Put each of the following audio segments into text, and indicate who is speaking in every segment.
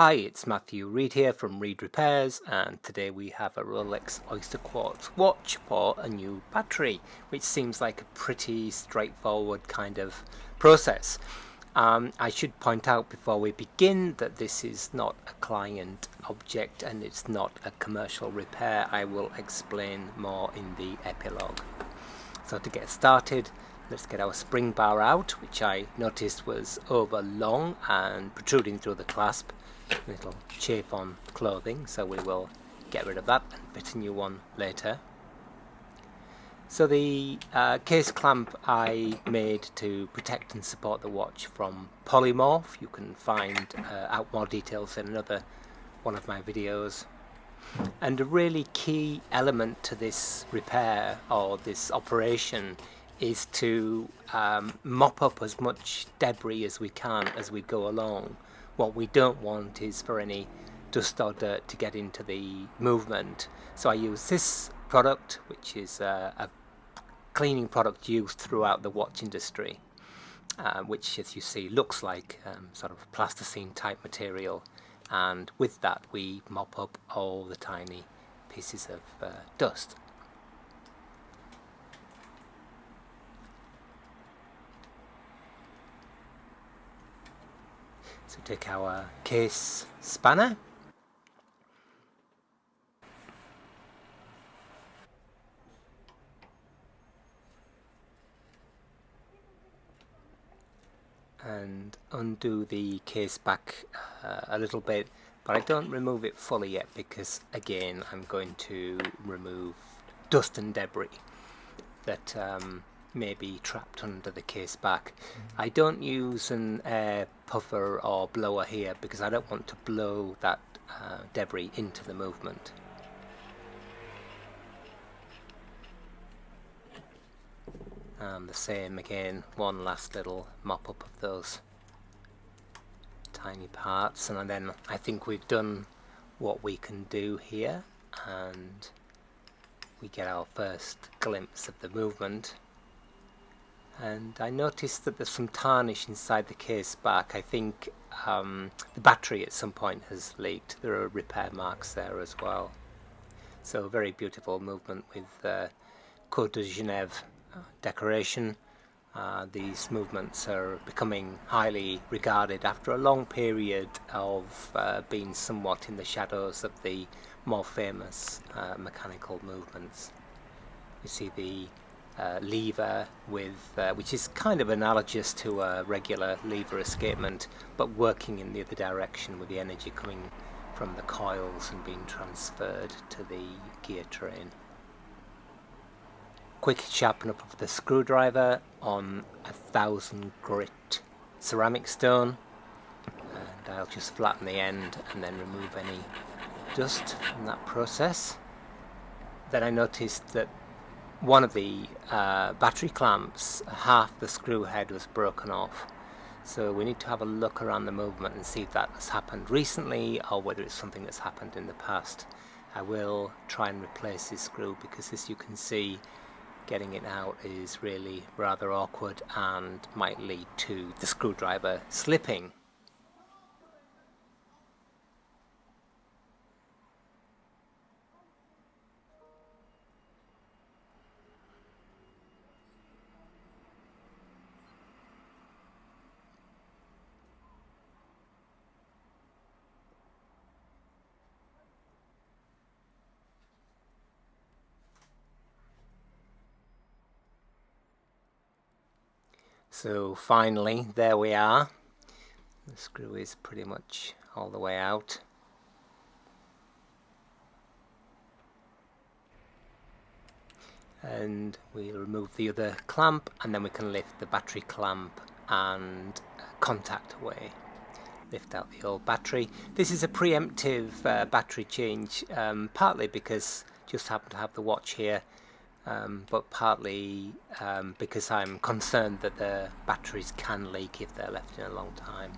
Speaker 1: Hi, it's Matthew Reed here from Reed Repairs, and today we have a Rolex Oyster Quartz watch for a new battery, which seems like a pretty straightforward kind of process. I should point out before we begin that this is not a client object and it's not a commercial repair. I will explain more in the epilogue. So to get started, let's get our spring bar out, which I noticed was over long and protruding through the clasp. A little chafe on clothing, so we will get rid of that and fit a new one later. So the case clamp I made to protect and support the watch from Polymorph. You can find out more details in another one of my videos. And a really key element to this repair or this operation is to mop up as much debris as we can as we go along. What we don't want is for any dust or dirt to get into the movement. So I use this product, which is a cleaning product used throughout the watch industry, which, as you see, looks like sort of plasticine type material. And with that we mop up all the tiny pieces of dust. So take our case spanner and undo the case back a little bit, but I don't remove it fully yet because again I'm going to remove dust and debris that may be trapped under the case back. I don't use an air puffer or blower here because I don't want to blow that debris into the movement. The same again, one last little mop up of those tiny parts, and then I think we've done what we can do here, and we get our first glimpse of the movement. And I noticed that there's some tarnish inside the case back. I think the battery at some point has leaked. There are repair marks there as well. So very beautiful movement with Côte de Genève decoration. These movements are becoming highly regarded after a long period of being somewhat in the shadows of the more famous mechanical movements. You see the lever with which is kind of analogous to a regular lever escapement, but working in the other direction with the energy coming from the coils and being transferred to the gear train. Quick sharpen up of the screwdriver on 1000 grit ceramic stone, and I'll just flatten the end and then remove any dust from that process. Then I noticed that one of the battery clamps, half the screw head was broken off, so we need to have a look around the movement and see if that has happened recently or whether it's something that's happened in the past. I will try and replace this screw because, as you can see, getting it out is really rather awkward and might lead to the screwdriver slipping. So finally, there we are. The screw is pretty much all the way out. And we'll remove the other clamp, and then we can lift the battery clamp and contact away. Lift out the old battery. This is a preemptive battery change, partly because I just happen to have the watch here, but partly because I'm concerned that the batteries can leak if they're left in a long time.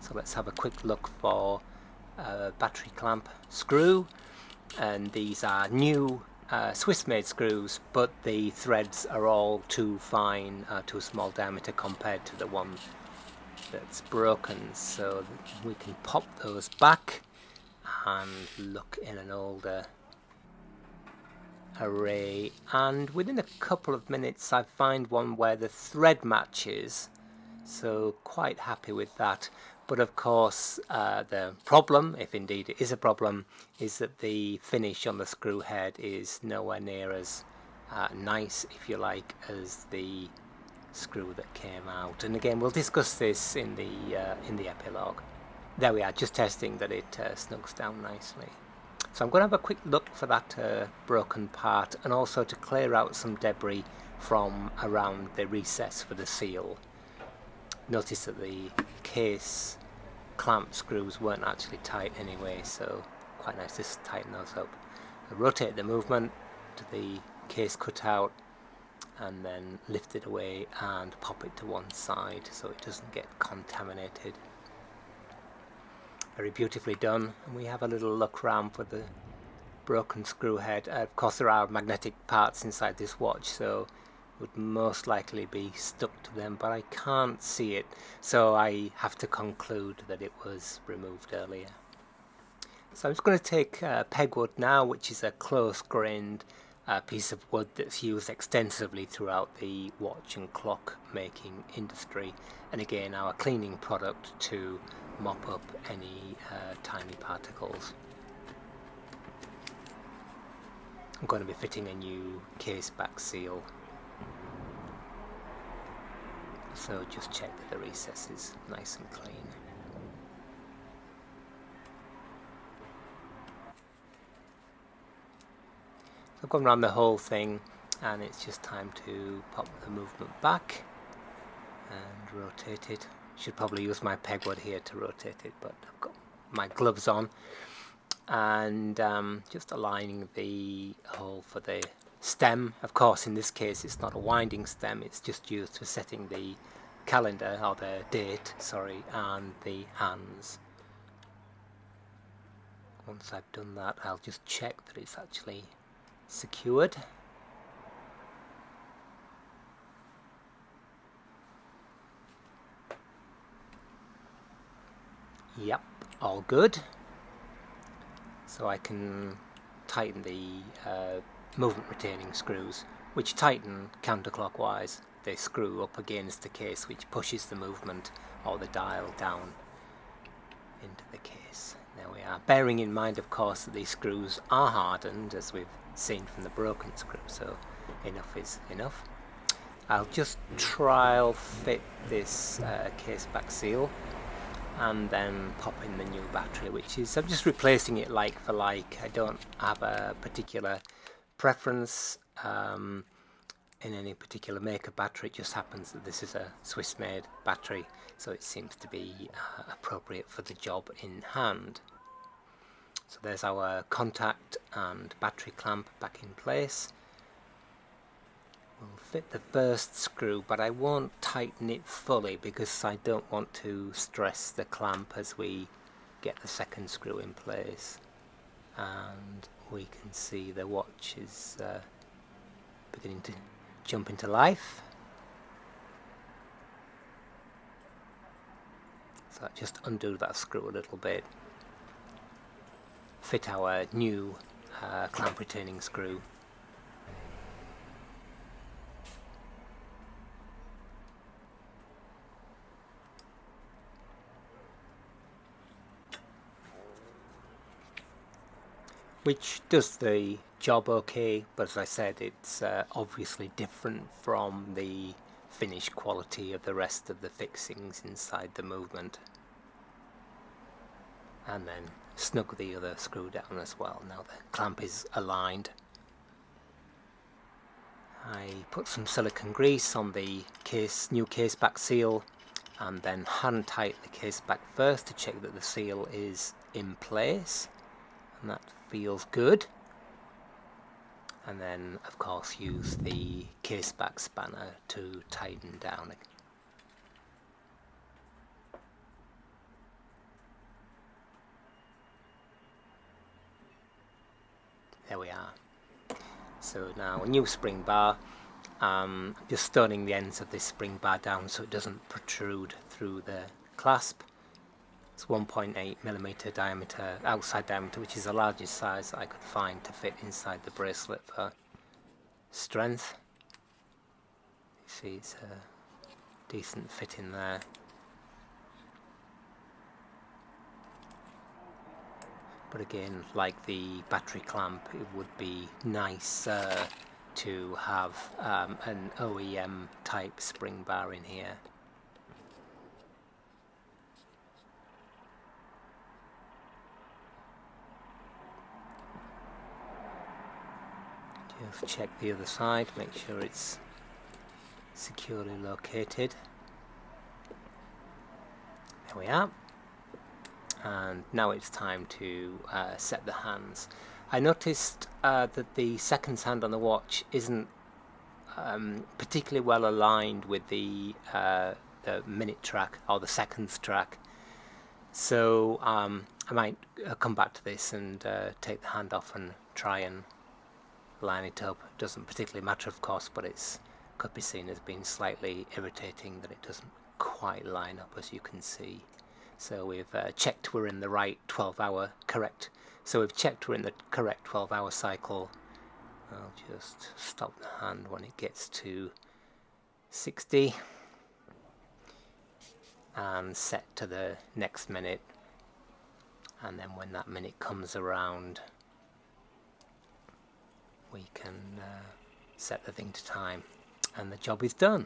Speaker 1: So let's have a quick look for a battery clamp screw, and these are new Swiss made screws, but the threads are all too fine, too small diameter compared to the one that's broken, so we can pop those back and look in an older array, and within a couple of minutes I find one where the thread matches, so quite happy with that. But of course the problem, if indeed it is a problem, is that the finish on the screw head is nowhere near as nice, if you like, as the screw that came out. And again, we'll discuss this in the epilogue. There we are, just testing that it snugs down nicely. So I'm going to have a quick look for that broken part, and also to clear out some debris from around the recess for the seal. Notice that the case clamp screws weren't actually tight anyway, so quite nice to tighten those up. I rotate the movement to the case cutout and then lift it away and pop it to one side so it doesn't get contaminated. Very beautifully done, and we have a little look around for the broken screw head. Of course there are magnetic parts inside this watch, so it would most likely be stuck to them, but I can't see it, so I have to conclude that it was removed earlier. So I'm just going to take pegwood now, which is a close-grained piece of wood that's used extensively throughout the watch and clock making industry, and again our cleaning product to mop up any tiny particles. I'm going to be fitting a new case back seal, so just check that the recess is nice and clean. I've gone around the whole thing, and it's just time to pop the movement back and rotate it. Should probably use my pegwood here to rotate it, but I've got my gloves on, and just aligning the hole for the stem. Of course in this case it's not a winding stem, it's just used for setting the calendar, or the date, sorry, and the hands. Once I've done that, I'll just check that it's actually secured. Yep, all good. So I can tighten the movement retaining screws, which tighten counterclockwise. They screw up against the case, which pushes the movement or the dial down into the case. There we are. Bearing in mind, of course, that these screws are hardened, as we've seen from the broken screw, so enough is enough. I'll just trial fit this case back seal and then pop in the new battery, which is, I'm just replacing it like for like. I don't have a particular preference in any particular make of battery. It just happens that this is a Swiss made battery, so it seems to be appropriate for the job in hand. So there's our contact and battery clamp back in place. We'll fit the first screw, but I won't tighten it fully because I don't want to stress the clamp as we get the second screw in place. And we can see the watch is beginning to jump into life. So I'll just undo that screw a little bit. Fit our new clamp retaining screw. Which does the job okay, but as I said, it's obviously different from the finish quality of the rest of the fixings inside the movement. And then snug the other screw down as well. Now the clamp is aligned. I put some silicone grease on the new case back seal, and then hand tighten the case back first to check that the seal is in place, and that feels good. And then of course use the case back spanner to tighten down again. There we are. So now a new spring bar. Just stoning the ends of this spring bar down so it doesn't protrude through the clasp. It's 1.8mm diameter, outside diameter, which is the largest size I could find to fit inside the bracelet for strength. You see it's a decent fit in there. But again, like the battery clamp, it would be nice to have an OEM type spring bar in here. Just check the other side, make sure it's securely located. There we are. And now it's time to set the hands. I noticed that the seconds hand on the watch isn't particularly well aligned with the minute track or the seconds track, so I might come back to this and take the hand off and try and line it up. It doesn't particularly matter, of course, but it could be seen as being slightly irritating that it doesn't quite line up, as you can see. So we've checked we're in the right 12-hour correct. So we've checked we're in the correct 12-hour cycle. I'll just stop the hand when it gets to 60 and set to the next minute. And then when that minute comes around, we can set the thing to time, and the job is done.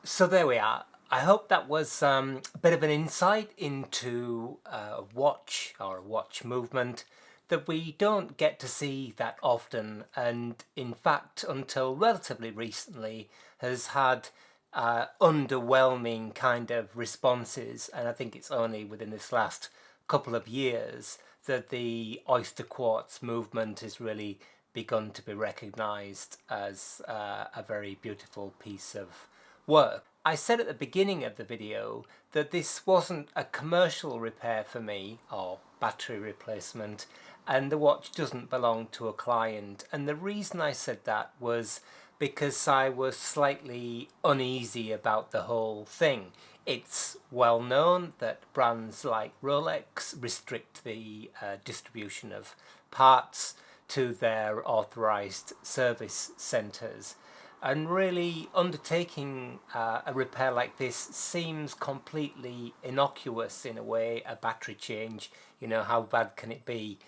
Speaker 1: So there we are. I hope that was a bit of an insight into a watch or a watch movement that we don't get to see that often, and in fact until relatively recently has had underwhelming kind of responses. And I think it's only within this last couple of years that the Oysterquartz movement has really begun to be recognized as a very beautiful piece of work. I said at the beginning of the video that this wasn't a commercial repair for me or battery replacement, and the watch doesn't belong to a client. And the reason I said that was because I was slightly uneasy about the whole thing. It's well known that brands like Rolex restrict the distribution of parts to their authorized service centers. And really undertaking a repair like this seems completely innocuous in a way, a battery change, you know, how bad can it be?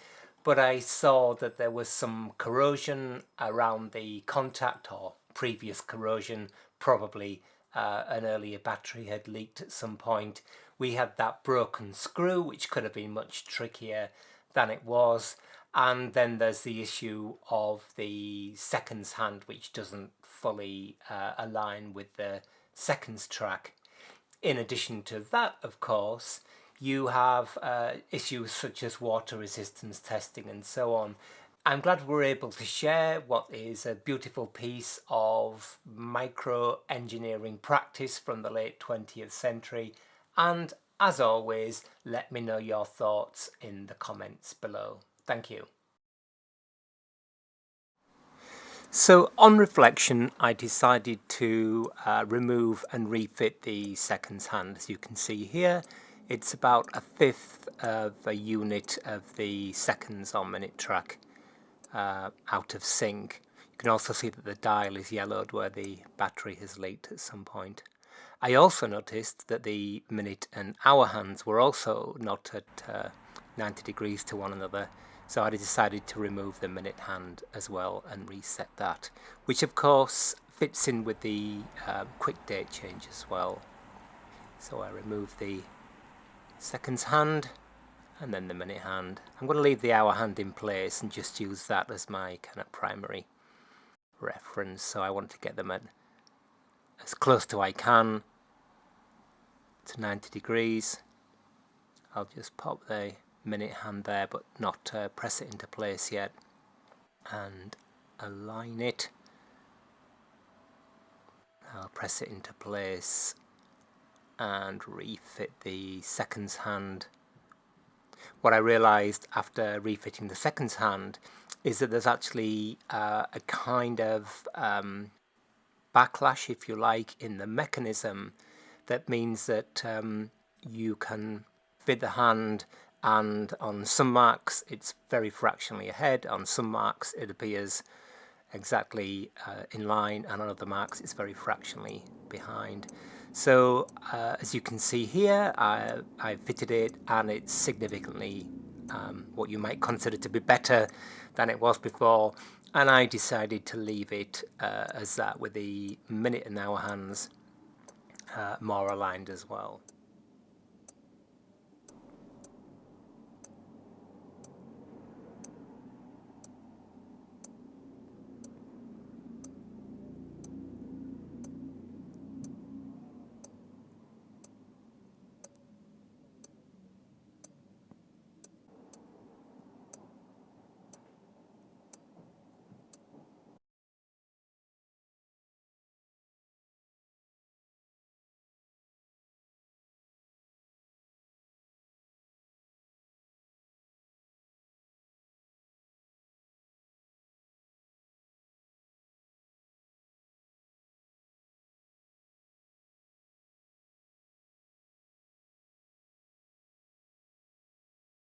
Speaker 1: But I saw that there was some corrosion around the contact, or previous corrosion, probably an earlier battery had leaked at some point. We had that broken screw, which could have been much trickier than it was. And then there's the issue of the seconds hand, which doesn't fully align with the seconds track. In addition to that, of course, you have issues such as water resistance testing and so on. I'm glad we're able to share what is a beautiful piece of micro engineering practice from the late 20th century. And as always, let me know your thoughts in the comments below. Thank you. So on reflection, I decided to remove and refit the seconds hand. As you can see here, it's about a fifth of a unit of the seconds or minute track out of sync. You can also see that the dial is yellowed where the battery has leaked at some point. I also noticed that the minute and hour hands were also not at 90 degrees to one another, so I decided to remove the minute hand as well and reset that, which of course fits in with the quick date change as well. So I remove the seconds hand and then the minute hand. I'm going to leave the hour hand in place and just use that as my kind of primary reference. So I want to get them at as close to I can to 90 degrees. I'll just pop the minute hand there, but not press it into place yet, and align it. I'll press it into place and refit the seconds hand. What I realized after refitting the seconds hand is that there's actually a kind of backlash, if you like, in the mechanism that means that you can fit the hand, and on some marks it's very fractionally ahead, on some marks it appears exactly in line, and on other marks it's very fractionally behind. So as you can see here, I fitted it and it's significantly what you might consider to be better than it was before, and I decided to leave it as that, with the minute and hour hands more aligned as well.